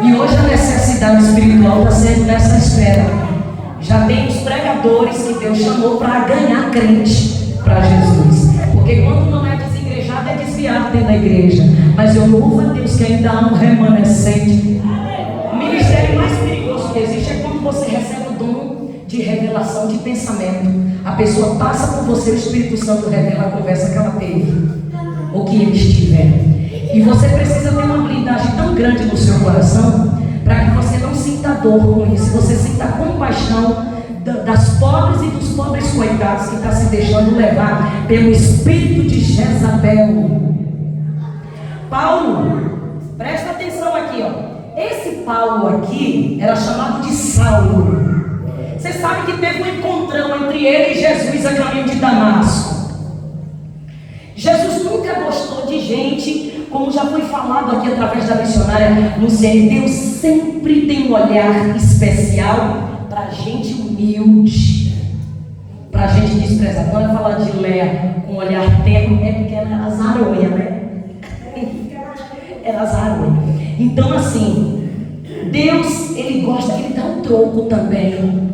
E hoje a necessidade espiritual está sendo nessa esfera. Já tem os pregadores que Deus chamou para ganhar crente para Jesus. Porque quando não é desigrejado, é desviado dentro da igreja. Mas eu louvo a Deus que ainda há um remanescente. O ministério mais perigoso que existe é quando você recebe o dom de revelação de pensamento. A pessoa passa por você, o Espírito Santo revela a conversa que ela teve, ou que eles tiveram. E você precisa ter uma blindagem tão grande no seu coração, para que você não sinta dor com isso, você sinta compaixão das pobres e dos pobres coitados que estão se deixando levar pelo espírito de Jezabel. Paulo, presta atenção aqui, ó. Esse Paulo aqui era chamado de Saulo. Você sabe que teve um encontrão entre ele e Jesus a caminho de Damasco. Jesus nunca gostou de gente, como já foi falado aqui através da missionária Luciene. Deus sempre tem um olhar especial para gente humilde, para gente desprezada. Quando eu falar de Léa com um olhar terno, é porque ela era zaroia, né? Era zaroia. Então assim, Deus, Ele gosta que Ele dá um troco também,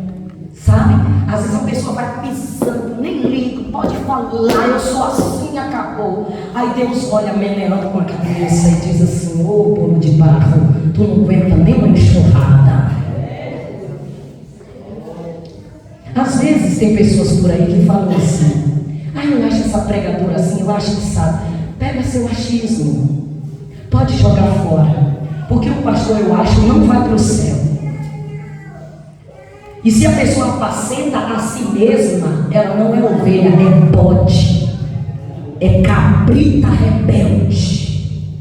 sabe? Às vezes a pessoa vai pisando, nem ligo, pode falar, eu sou assim, acabou. Aí Deus olha meneando com a cabeça e diz assim: ô bolo de barro, tu não aguenta nem uma enxurrada. Às vezes tem pessoas por aí que falam assim: eu acho essa pregadora assim, eu acho que sabe. Pega seu achismo, pode jogar fora, porque o pastor, eu acho, não vai para o céu. E se a pessoa apacenta a si mesma, ela não é ovelha, é bode, é cabrita rebelde.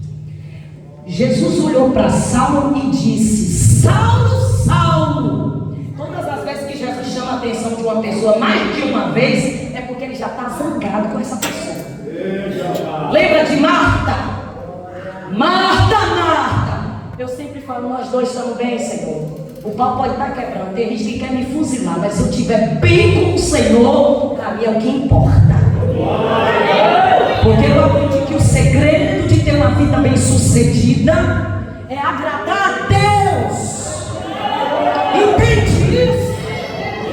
Jesus olhou para Saulo e disse: Saulo, Saulo. Todas as vezes que Jesus chama a atenção de uma pessoa mais de uma vez, é porque ele já está zangado com essa pessoa. Lembra de Marta? Marta, Marta. Eu sempre falo, nós dois estamos bem, Senhor. O pau pode estar quebrando, tem gente que quer me fuzilar, mas se eu estiver bem com o Senhor, para mim é o que importa. Porque eu aprendi que o segredo de ter uma vida bem sucedida é agradar a Deus. Entende isso?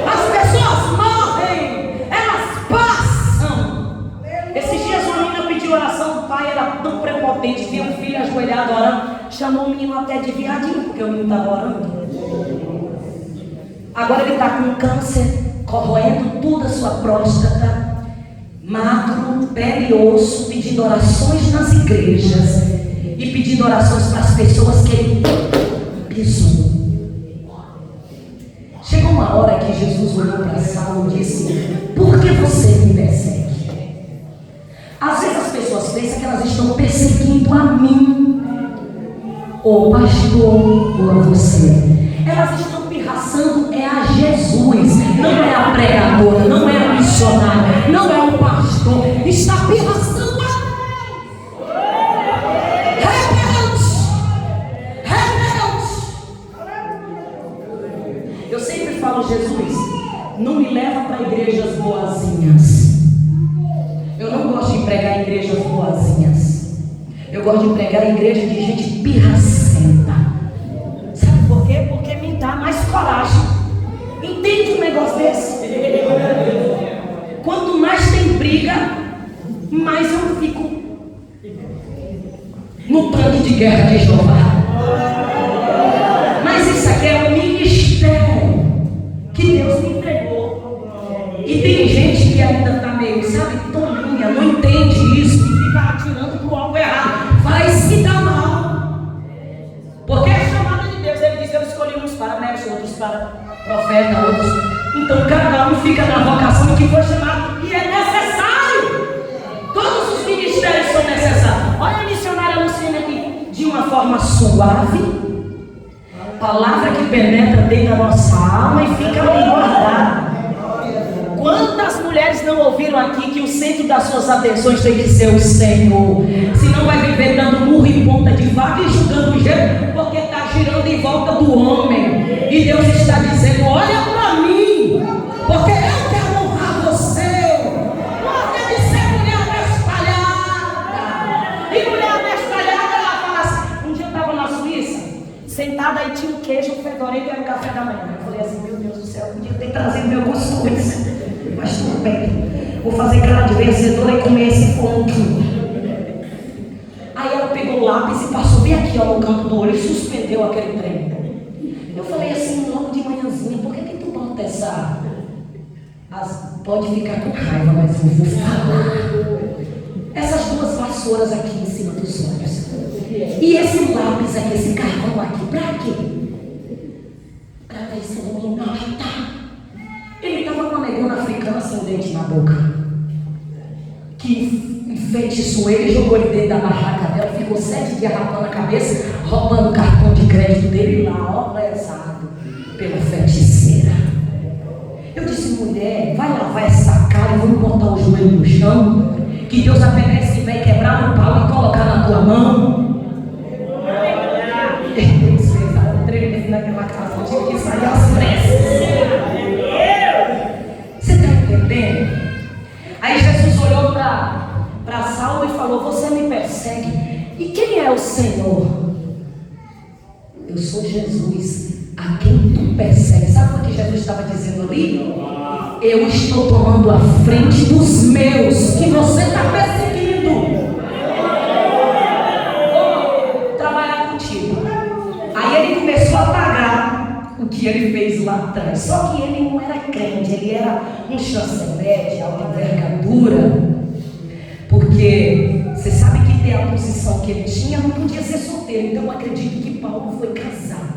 As pessoas morrem, elas passam. Esses dias uma menina pediu oração, o pai era tão prepotente, viu um filho ajoelhado orando, chamou o menino até de viadinho, porque o menino estava orando. Agora ele está com câncer, corroendo toda a sua próstata, magro, pele e osso, pedindo orações nas igrejas e pedindo orações para as pessoas que ele pisou. Chegou uma hora que Jesus olhou para Saulo e disse: por que você me persegue? Às vezes as pessoas pensam que elas estão perseguindo a mim, ou pastor, ou a você. Elas estão pirraçando a Jesus, não é a pregadora, não é a missionária, não é o pastor, está pirraçando a Deus. Rebelde. Eu sempre falo: Jesus, não me leva para igrejas boazinhas. Eu não gosto de pregar em igrejas boazinhas. Eu gosto de pregar em igreja de gente pirracenta. Sabe por quê? Porque me dá mais coragem. Entende um negócio desse? Quanto mais tem briga, mais eu fico no tanque de guerra de Jeová. Mas isso aqui é um ministério que Deus me entregou. E tem gente que ainda está meio, sabe, tolinha, não entende isso e fica atirando para o algo errado. Vai se dar mal. Porque é chamada de Deus. Ele diz: eu escolhi uns para mestre, outros para profeta, outros. Então cada um fica na vocação que foi chamado. E é necessário. Todos os ministérios são necessários. Olha a missionária Luciene aqui, de uma forma suave, palavra que penetra dentro da nossa alma e fica ali guardada. Quantas mulheres não ouviram aqui que o centro das suas atenções tem que ser o Senhor? Senão vai viver dando murro em ponta de vaca e julgando o jeito, porque está girando em volta do homem. E Deus está dizendo: olha para mim, porque eu quero honrar você. Larga de ser mulher abestalhada. E mulher abestalhada, ela fala assim. Um dia eu estava na Suíça, sentada lado, aí tinha um queijo, um fedorento e era o café da manhã. Eu falei assim, meu Deus do céu, eu podia ter trazido meu cuscuz. Mas tudo bem, vou fazer cara de vencedora e comer esse ponto. Aí ela pegou o lápis e passou bem aqui, ó, no canto do olho e suspendeu aquele trem. Eu falei assim, logo de manhãzinha, por que tu bota essa... Pode ficar com raiva, mas eu vou falar. Essas duas vassouras aqui em cima dos olhos. E esse lápis aqui, esse carvão aqui, pra quê? Pra ver se eu não me mata. Ele estava com uma negona africana sem dente na boca. Que enfeitiçou ele, jogou ele dentro da barraca dela, ficou 7 dias rapando a cabeça, roubando o cartão de crédito dele lá, ó, lesado pela feiticeira. Eu disse, mulher, vai lavar essa cara e vamos botar o joelho no chão, que Deus vai pegar esse velho, quebrar no pau e colocar na tua mão. Deus fez a tremendo naquela casa, eu tive que sair às pressas. Você está entendendo? Aí Jesus olhou para Saulo e falou, você me persegue. E quem é o Senhor? Eu sou Jesus, a quem tu persegue. Sabe o que Jesus estava dizendo ali? Eu estou tomando a frente dos meus, que você está perseguindo. Vou trabalhar contigo. Aí ele começou a pagar o que ele fez lá atrás. Só que ele não era crente, ele era um chanceler de alta envergadura. Porque você sabe que ter a posição que ele tinha, não podia ser solteiro. Então eu acredito que Paulo foi casado.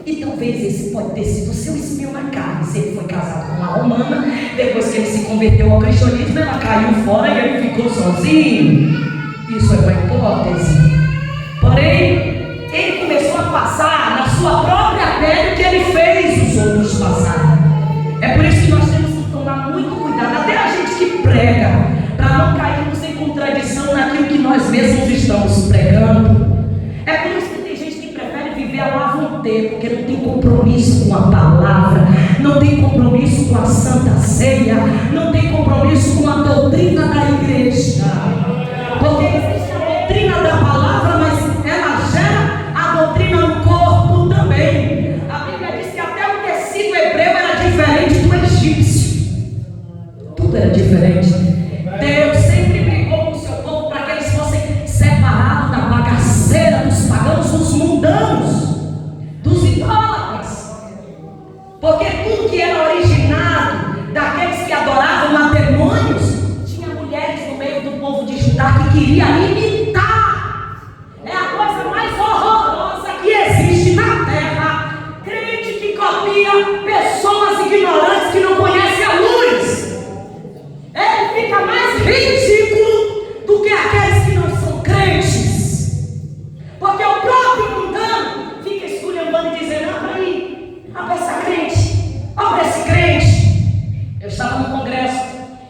E talvez esse pode ter sido o seu espinho na carne. Se ele foi casado com uma romana, depois que ele se converteu ao cristianismo, ela caiu fora e ele ficou sozinho. Isso é uma hipótese. Porém, ele começou a passar na sua própria pele o que ele fez os outros passarem. É por isso que nós temos que tomar muito cuidado, até a gente que prega, para não cairmos em contradição naquilo que nós mesmos estamos pregando. É por isso que tem gente que prefere viver a lá vão ter, porque não tem compromisso com a palavra, não tem compromisso com a Santa Ceia, não tem compromisso com a doutrina da igreja. Porque existe a doutrina da palavra, mas ela gera a doutrina no corpo também. A Bíblia diz que até o tecido hebreu era diferente do egípcio. Tudo era diferente. Deus sempre brigou com o seu povo para que eles fossem separados da bagaceira dos pagãos, dos mundanos, dos idólatras. Porque tudo que era originado daqueles que adoravam a demônios, tinha mulheres no meio do povo de Judá que queria imitar. É a coisa mais horrorosa que existe na terra. Crente que copia pessoas ignorantes que não conhecem a luz. Ele fica mais ridículo do que aqueles que não são crentes. Porque o próprio mundano fica esculhambando e dizendo, olha aí, olha essa crente, olha esse crente. Eu estava no congresso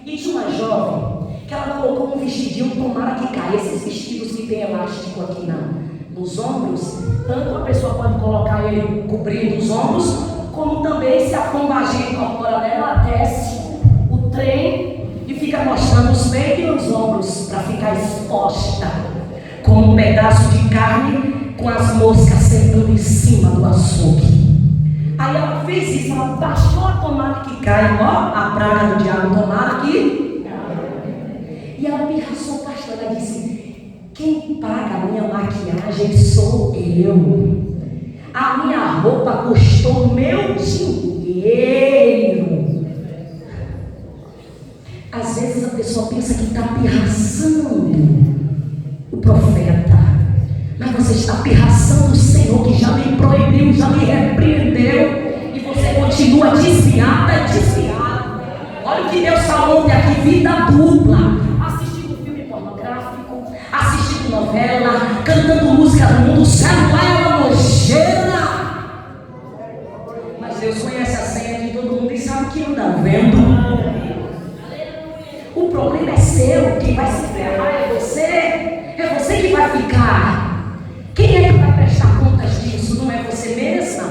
e tinha uma jovem que ela colocou um vestidinho, tomara que caia. Esses vestidos que tem elástico aqui nos ombros, tanto a pessoa pode colocar ele cobrindo os ombros, como também se a pombaginha incorpora nela, ela desce o trem e fica mostrando os peitos e os ombros para ficar exposta, como um pedaço de carne com as moscas sentando em cima do açougue. Aí ela fez isso, ela baixou a tomada que cai, ó, a praga do diabo, tomada aqui. E ela me raçou, pastor, ela disse, quem paga a minha maquiagem sou eu. A minha roupa custou meu dinheiro. Às vezes a pessoa pensa que está pirraçando o profeta, mas você está pirraçando o Senhor que já me proibiu, já me repreendeu, e você continua desviada e desviada. Olha o que Deus falou ontem aqui, vida dupla, assistindo filme pornográfico, assistindo novela, cantando música do mundo, o celular é uma nojeira. Mas Deus conhece a senha de todo mundo e sabe que anda vendo. O problema é seu, quem vai se ferrar é você que vai ficar. Quem é que vai prestar contas disso? Não é você mesma?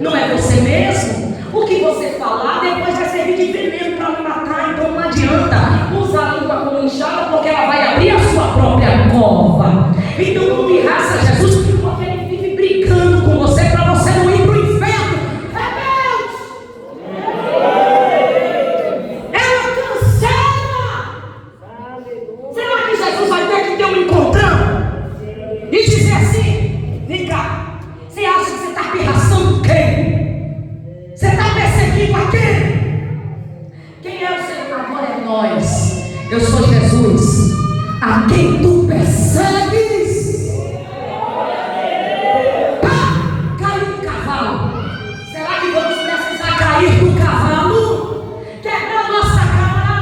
Não é você mesmo? O que você falar depois vai servir de veneno para me matar, então não adianta usar a língua como enxada, porque ela vai abrir a sua própria cova. Então não pirraça Jesus, porque ele vive Está pirraçando quem? Você está perseguindo a quem? Quem é o Senhor? Agora é nós. Eu sou Jesus, a quem tu persegues. Pá! Caiu do cavalo. Será que vamos precisar cair do cavalo? Quebrar nossa cara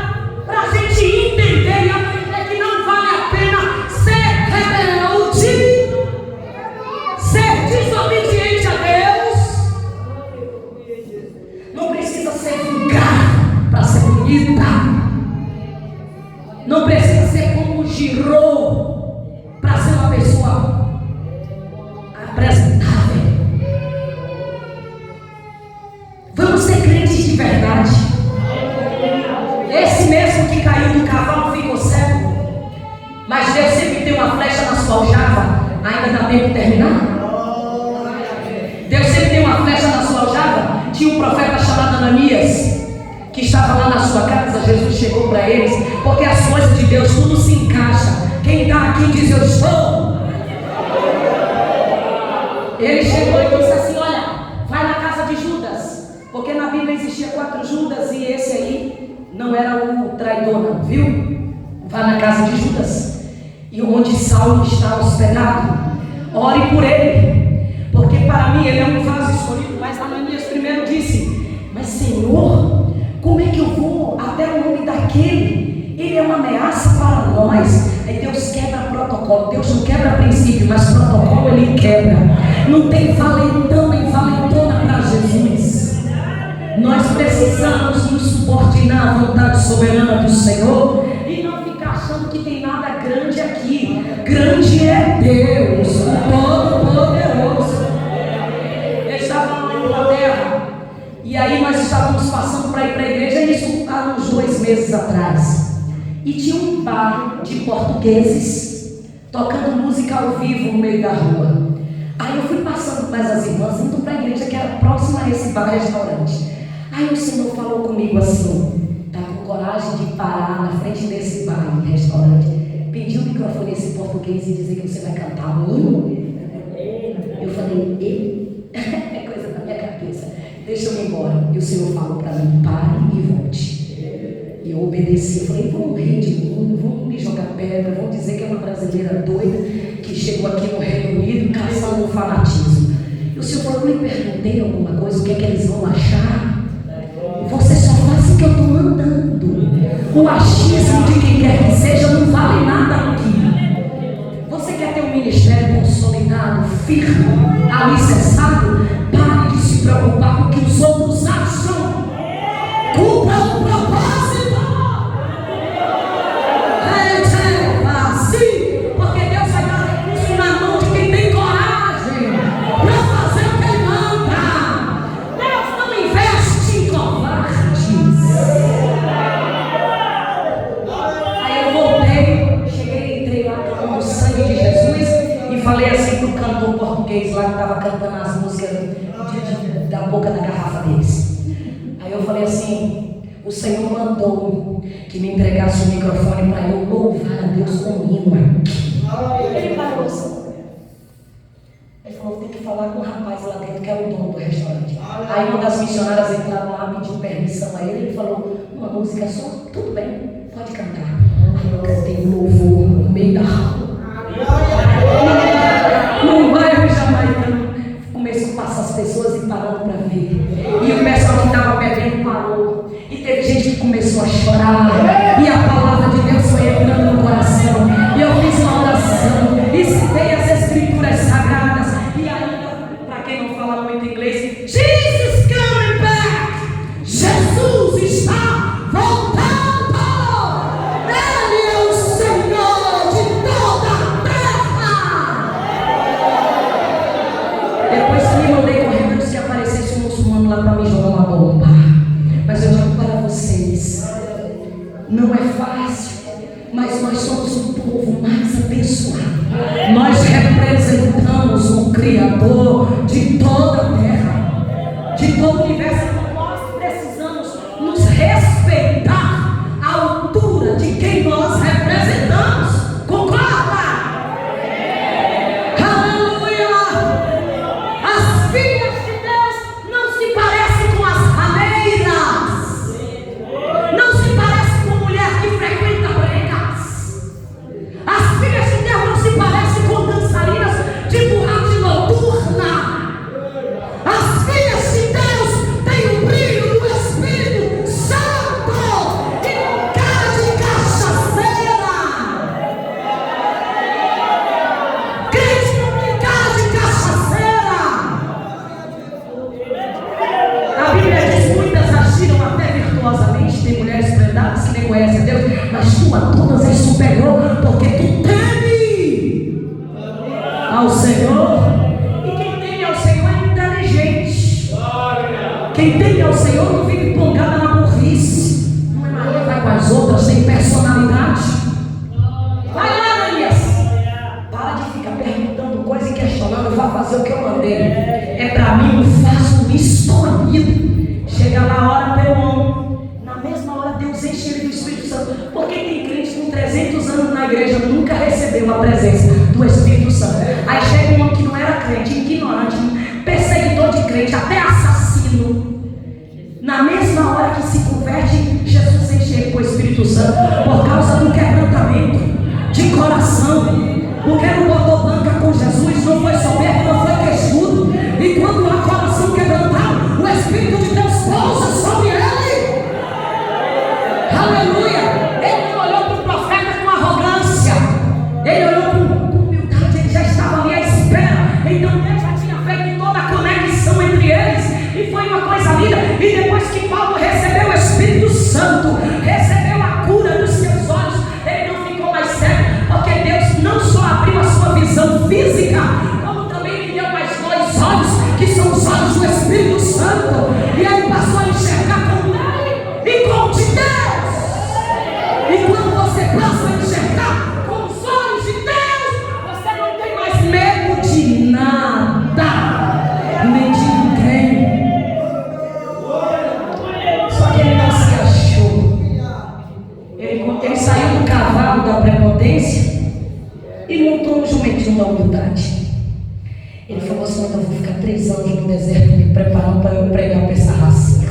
para a gente entender e aprender que não vale a pena ser rebelde, ser desobediente a Deus. Não precisa ser vulgar para ser bonita. Não precisa ser como Girou para ser uma pessoa apresentável. Vamos ser crentes de verdade. Esse mesmo que caiu do cavalo ficou cego, mas Deus sempre tem uma flecha na sua aljava. Ainda dá tempo de terminar? Deus sempre tem uma flecha na sua aljava. Tinha um profeta chamado Ananias, que estava lá na sua casa. Jesus chegou para eles, porque as coisas de Deus tudo se encaixa. Quem está aqui diz: eu estou. Ele chegou e disse assim: olha, vai na casa de Judas, porque na Bíblia existia 4 Judas e esse aí não era o traidor não, viu? Vai na casa de Judas, e onde Saulo está hospedado, ore por ele, porque para mim ele é um vaso escolhido. Mas Ananias primeiro disse: mas Senhor, como é que eu vou até o nome daquele? Ele é uma ameaça para nós. Aí Deus quebra protocolo. Deus não quebra princípio, mas protocolo ele quebra. Não tem valentão nem valentona para Jesus. Nós precisamos nos subordinar à vontade soberana do Senhor e não ficar achando que tem nada grande aqui. Grande é Deus, o Todo-Poderoso. Eu estava lá na Inglaterra, e aí nós estávamos passando para ir para a igreja, isso há uns 2 meses atrás. E tinha um bar de portugueses tocando música ao vivo no meio da rua. Aí eu fui passando mais as irmãs, indo para a igreja que era próxima a esse bar-restaurante. Aí o Senhor falou comigo assim, tá com coragem de parar na frente desse bar-restaurante, pedir o microfone a esse português e dizer que você vai cantar um hino? Eu falei: ei, é coisa da minha cabeça, deixa eu ir embora. E o Senhor falou para mim: pare e volte. E eu obedeci. Eu falei: vão rir de mim, vão me jogar pedra, vão dizer que é uma brasileira doida que chegou aqui no Reino Unido caçando um fanatismo. E o Senhor falou: eu lhe perguntei alguma coisa, o que é que eles vão achar? Você só faz o que eu estou mandando. O achismo de quem quer que seja não vale nada aqui. Você quer ter um ministério consolidado, firme, alicerçado? Pare de se preocupar com o que os outros acham. Cumpra o propósito. Assim, porque Deus vai dar recurso na mão de quem tem coragem para fazer o que Ele manda. Deus não investe em covardes. Aí eu voltei, cheguei, entrei lá com o sangue de Jesus e falei assim para o cantor português lá que estava cantando as músicas da boca da garrafa deles. Aí eu falei assim: o Senhor mandou que me entregasse o microfone para eu louvar a Deus com um hino aqui. Ele parou assim. Ele falou: tem que falar com o rapaz lá dentro que é o dono do restaurante. Aí uma das missionárias entraram lá, pediu permissão a ele. Ele falou: uma música só? Tudo bem, pode cantar. Aí eu cantei um louvor no meio da rua, num bairro jamaicano. Começou a passar as pessoas e parando para ver. E o pessoal que estava bebendo parou. E teve gente que começou a chorar. E a palavra de Deus foi entrando no coração. E eu fiz uma oração. E citei as escrituras sagradas. E ainda, para quem não fala muito inglês, Jesus coming back. Jesus está voltando. Ele é o Senhor de toda a terra. Depois que me mandei correndo, se aparecesse um muçulmano lá para me jogar uma bomba. Mas eu digo para vocês, não é fácil, mas nós somos o povo mais abençoado. Nós representamos o Criador de toda a terra, de todo o universo. Nós precisamos nos respeitar à altura de quem nós representamos. Concorda? Aleluia! As filhas Quem teme ao Senhor não vive empolgada na burrice. Não é Maria, vai com as outras sem personalidade. Vai lá, Elias. Para de ficar perguntando coisa e questionando. Vá fazer o que eu mandei. É para mim um vaso escolhido. Chega lá, ora pelo homem. Na mesma hora Deus enche ele do Espírito Santo. Porque tem crente com 300 anos na igreja nunca recebeu a presença do Espírito Santo. Aí chega um homem que não era crente, ignorante, perseguidor de crente, até assassino. Na mesma hora que se converte, Jesus enche ele com o Espírito Santo por causa do quebrantamento de coração. Porque não botou banca com Jesus, não foi soberbo, não foi queixudo. E quando há coração quebrantado, o Espírito de Deus pousa sobre ele. Aleluia! Ele não olhou para o profeta com arrogância, ele olhou com humildade, ele já estava ali à espera. Então Deus já tinha feito toda a conexão entre eles, e foi uma coisa linda. E depois que Paulo recebeu o Espírito Santo, recebeu a cura dos seus olhos, ele não ficou mais cego, porque Deus não só abriu a sua visão física, como também lhe deu mais dois olhos, que são os olhos do Espírito Santo, e ele passou a enxergar com ele e com o de Deus. E quando você passa a enxergar com os olhos de Deus, você não tem mais medo de nada, nem de ninguém. Só que ele não se achou. Ele saiu do cavalo da prepotência e montou um jumentinho da humildade. Ele falou assim: eu vou ficar 3 anos no deserto me preparando para eu pregar para essa racinha.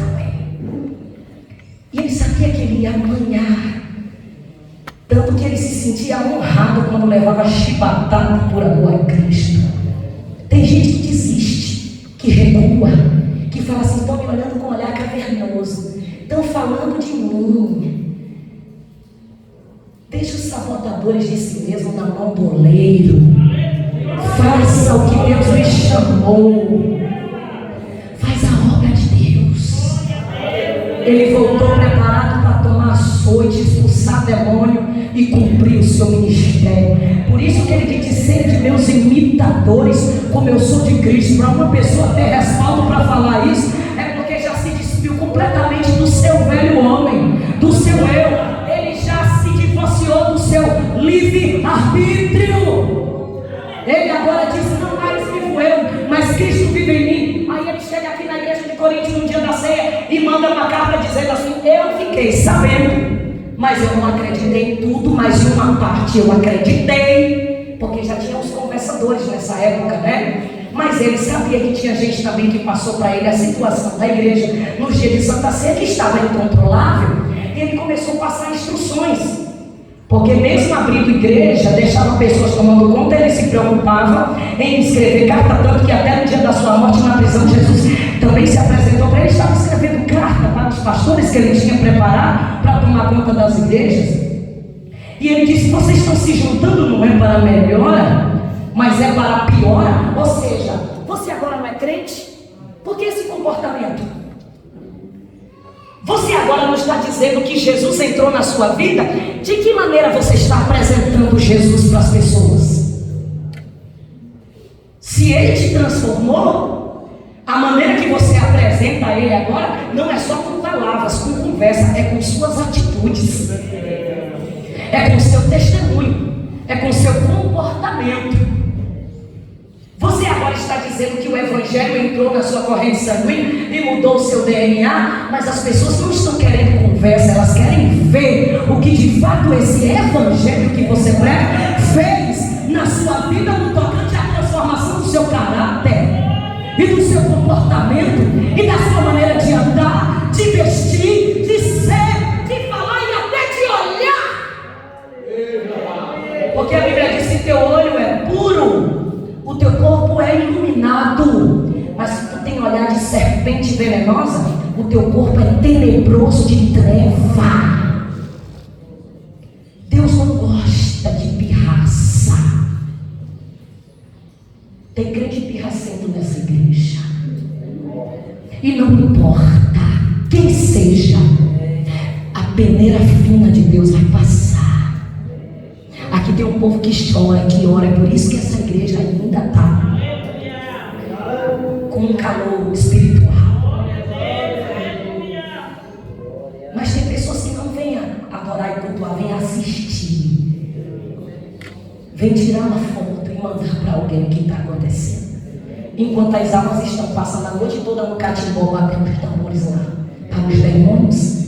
E ele sabia que ele ia apanhar. Tanto que ele se sentia honrado quando levava chibatada por amor a Cristo. Tem gente que desiste, que recua, que fala assim: estão me olhando com um olhar cavernoso, estão falando de mim. Deixa os sabotadores de si mesmo na mão do oleiro. Faça o que Deus lhe chamou. Faz a obra de Deus. Ele voltou preparado para tomar açoite, expulsar demônio e cumprir o seu ministério. Por isso que ele diz: ser de meus imitadores, como eu sou de Cristo. Para uma pessoa ter respaldo para falar isso, é porque já se despiu completamente do seu velho homem, do seu eu. Ele já se divorciou do seu livre-arbítrio. Ele agora diz: não mais vivo eu, mas Cristo vive em mim. Aí ele chega aqui na igreja de Coríntios no dia da ceia e manda uma carta dizendo assim: eu fiquei sabendo, mas eu não acreditei em tudo, mas em uma parte eu acreditei, porque já tinha os conversadores nessa época, né? Mas ele sabia que tinha gente também que passou para ele a situação da igreja no dia de Santa Ceia, que estava incontrolável. E ele começou a passar instruções, porque mesmo abrindo igreja, deixava pessoas tomando conta, ele se preocupava em escrever carta, tanto que até no dia da sua morte na prisão, Jesus também se apresentou para ele, estava escrevendo carta para os pastores que ele tinha preparado para tomar conta das igrejas. E ele disse: vocês estão se juntando, não é para melhora, mas é para piora. Ou seja, você agora não é crente? Por que esse comportamento? Você agora não está dizendo que Jesus entrou na sua vida? De que maneira você está apresentando Jesus para as pessoas? Se ele te transformou, a maneira que você apresenta a ele agora não é só com palavras, com conversa, é com suas atitudes, é com seu testemunho, é com seu comportamento. Você agora está dizendo que o Evangelho entrou na sua corrente sanguínea e mudou o seu DNA, mas as pessoas não estão querendo conversa, elas querem ver o que de fato esse Evangelho que você prega fez na sua vida no tocante à transformação do seu caráter e do seu comportamento e da sua maneira de andar, de vestir, de ser, de falar e até de olhar. Porque a Bíblia diz que teu olho é puro, o teu corpo é iluminado, mas se tu tem olhar de serpente venenosa, o teu corpo é tenebroso de treva. Deus não gosta de pirraça. Tem crente pirracento nessa igreja, e não importa quem seja, a peneira fina de Deus vai passar. Aqui tem um povo que chora, que ora, é por isso que essa igreja ainda está com um calor espiritual. Vem tirar uma foto e mandar para alguém o que está acontecendo. Enquanto as almas estão passando a noite toda no catimbó, batendo os tambores lá para os demônios,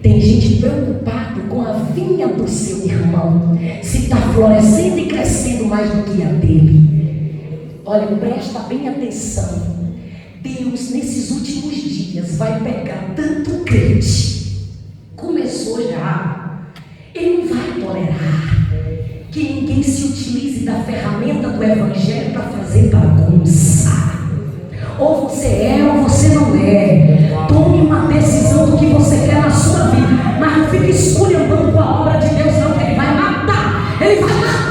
tem gente preocupada com a vinha do seu irmão, se está florescendo e crescendo mais do que a dele. Olha, presta bem atenção. Deus, nesses últimos dias, vai pegar tanto crente, começou já, Ele não vai tolerar que ninguém se utilize da ferramenta do Evangelho para fazer bagunça. Ou você é ou você não é. Tome uma decisão do que você quer na sua vida, mas não fique esculhambando com a obra de Deus, não, que Ele vai matar. Ele vai matar.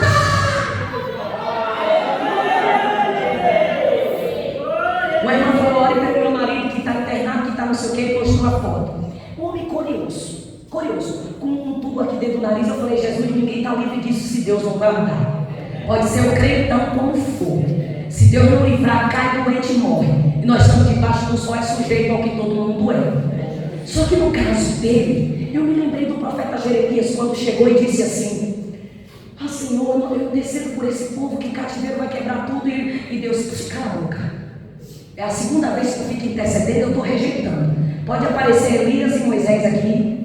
O irmão falou: olha para o meu marido que está internado, que está não sei o que, e postou a foto. Um homem curioso, com um tubo aqui dentro do nariz. Eu falei: Jesus, ninguém está livre disso se Deus não guardar. Pode ser o crentão como for. Se Deus não livrar, cai doente e morre. E nós estamos debaixo do sol, é sujeito ao que todo mundo é. Só que no caso dele, eu me lembrei do profeta Jeremias, quando chegou e disse assim: ah, Senhor, eu descendo por esse povo, que cativeiro vai quebrar tudo. E Deus disse: cala a boca. É a segunda vez que eu fico intercedendo, eu estou rejeitando. Pode aparecer Elias e Moisés aqui,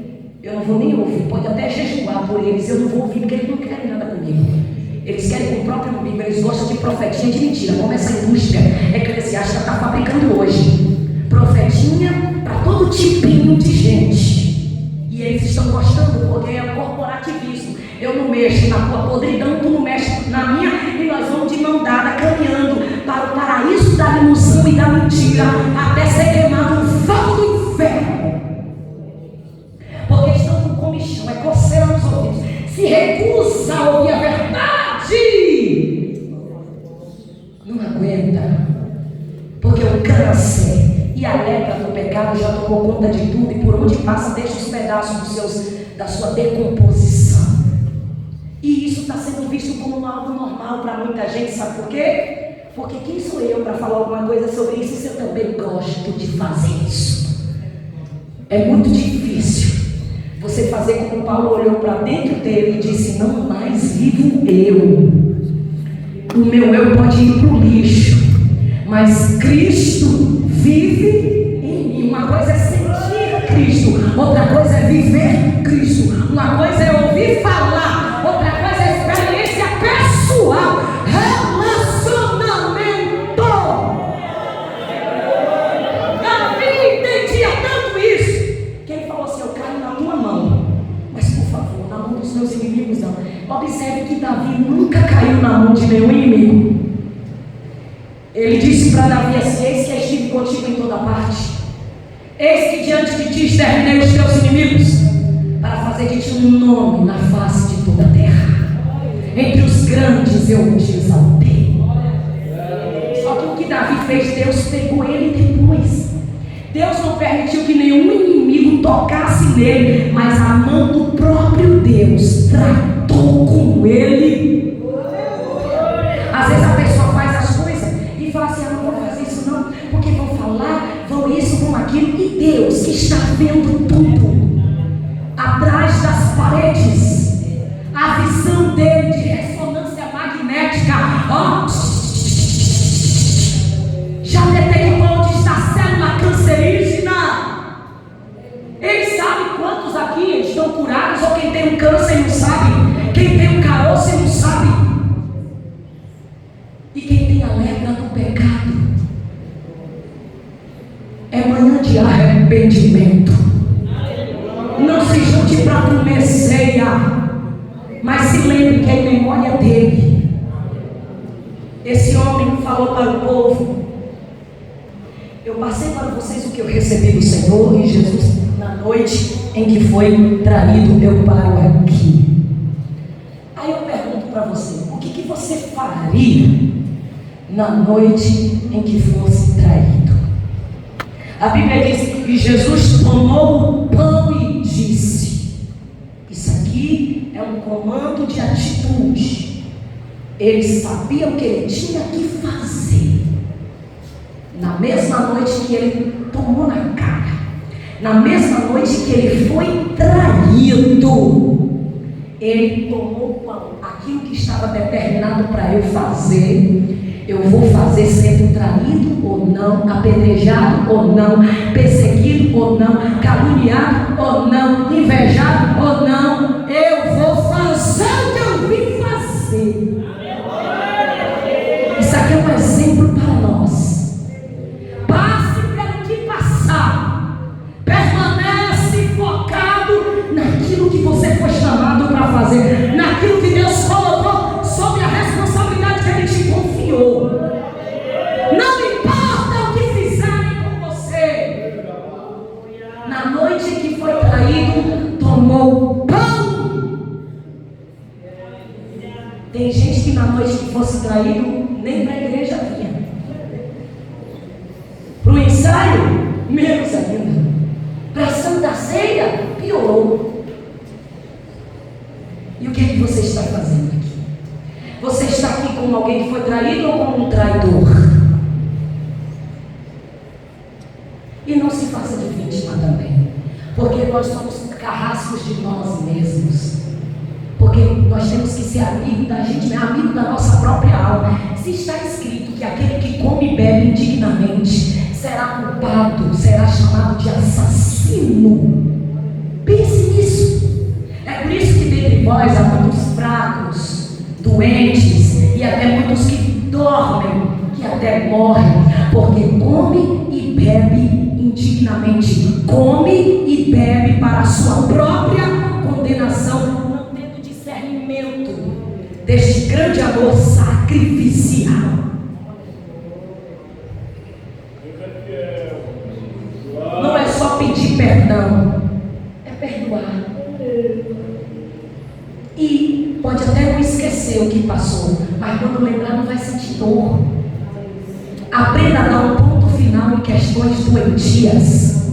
eu não vou nem ouvir. Pode até jejuar por eles, eu não vou ouvir, porque eles não querem nada comigo. Eles querem com o próprio umbigo, eles gostam de profetinha de mentira, como essa indústria eclesiástica está fabricando hoje. Profetinha para todo tipinho de gente. E eles estão gostando, porque é o corporativismo. Eu não mexo na tua podridão, tu não mexe na minha, e nós vamos de mão dada caminhando para o paraíso da ilusão e da mentira, até ser queimado no fogo do inferno. Porque estão com comichão, é coceira nos ouvidos, se recusa a ouvir a verdade. Não aguenta, porque o câncer e a lepra do pecado já tomou conta de tudo, e por onde passa deixa os pedaços da sua decomposição. E isso está sendo visto como algo normal para muita gente. Sabe por quê? Porque quem sou eu para falar alguma coisa sobre isso, se eu também gosto de fazer isso? É muito difícil você fazer como Paulo olhou para dentro dele e disse: não mais vivo eu, o meu eu pode ir para o lixo, mas Cristo vive em mim. Uma coisa é sentir Cristo, outra coisa é viver Cristo. Uma coisa é ouvir falar, outra coisa é experiência pessoal, relacionamento. Davi entendia tanto isso que ele falou assim: eu caio na tua mão, mas por favor, na mão dos meus inimigos não. Observe que Davi nunca caiu na mão de nenhum inimigo. Ele disse para Davi assim: eis que estive contigo em toda parte, eis que diante de ti exterminei os teus inimigos, para fazer de ti um nome na face de toda a terra. Entre os grandes eu te exaltei. Só que o que Davi fez, Deus pegou ele depois. Deus não permitiu que nenhum inimigo tocasse nele, mas a mão do próprio Deus tratou com ele. Às vezes a pessoa faz as coisas e fala assim: eu não vou fazer isso não, porque vão falar, vão isso, vão aquilo. E Deus, que está vendo tudo atrás das paredes, a visão dele de ressonância magnética, ó, já detectou onde está a célula cancerígena. Ele sabe quantos aqui estão curados, ou quem tem um câncer não sabe, quem tem um caroço não sabe, e quem tem a lepra do pecado. É manhã de arrependimento. Não se junte para comer ceia, mas se lembre que é em memória dele. Esse homem falou para o povo: eu passei para vocês o que eu recebi do Senhor. E Jesus, na noite em que foi traído, eu paro aqui. Aí eu pergunto para você: o que você faria na noite em que fosse traído? A Bíblia diz que Jesus tomou o pão e disse: isso aqui é um comando de atitude. Ele sabia o que ele tinha que fazer. Na mesma noite que ele tomou na cara, na mesma noite que ele foi traído, ele tomou o pão, aquilo que estava determinado para eu fazer, eu vou fazer sendo traído ou não, apedrejado ou não, perseguido ou não, caluniado ou não, invejado ou não, eu vou fazer o que eu vim fazer. Isso aqui é um exemplo para nós. Passe pelo que passar, permanece focado naquilo que você foi chamado para fazer, naquilo que Deus colocou sob a responsabilidade que Ele te confiou. Não importa o que fizerem com você. Na noite em que foi traído, tomou pão. Tem gente que na noite que fosse traído, nem para a igreja vinha. Para o ensaio, menos ainda. Para a Santa Ceia, piorou. E o que é que você está fazendo aqui? Você está aqui com alguém que foi traído ou com um traidor? E não se faça de vítima também, porque nós somos carrascos de nós mesmos. Porque nós temos que ser amigo da gente, amigo da nossa própria alma. Se está escrito que aquele que come e bebe indignamente será culpado, será chamado de assassino. Pense nisso. É por isso que dentre vós há muitos fracos, doentes e até muitos que dormem, que até morrem, porque come e bebe indignamente, come e bebe para a sua própria condenação, deste grande amor sacrificial. Não é só pedir perdão, é perdoar. E pode até não esquecer o que passou, mas quando lembrar não vai sentir dor. Aprenda a dar um ponto final em questões doentias.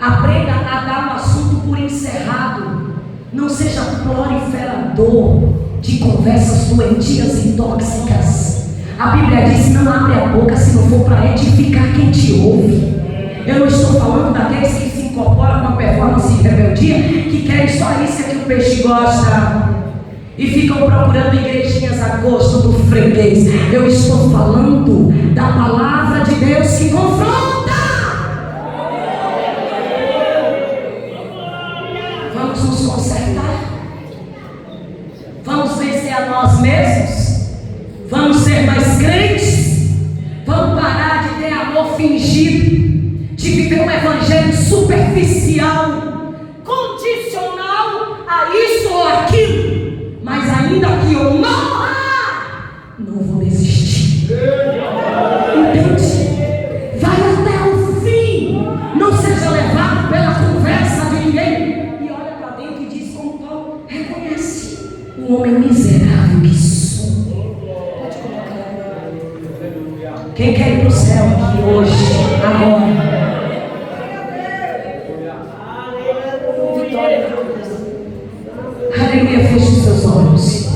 Aprenda a dar o assunto por encerrado. Não seja proliferador de conversas doentias e tóxicas. A Bíblia diz: não abre a boca se não for para edificar quem te ouve. Eu não estou falando daqueles que se incorporam com a performance de rebeldia, que querem só isso que o peixe gosta e ficam procurando igrejinhas a gosto do freguês. Eu estou falando da palavra de Deus que confronta. Vamos nos consertar. Vamos vencer a nós mesmos. Vamos ser mais crentes. Vamos parar de ter amor fingido, de viver um evangelho superficial, condicional a isso ou aquilo. Mas ainda que eu morra, não vou desistir. Entende? Vai até o fim. Não seja levado pela conversa de ninguém. E olha para dentro e diz como Paulo: reconhece o homem miserável que sou. Pode colocar. Quem quer ir para o céu aqui hoje, agora? Vitória. Aleluia, feche os seus olhos.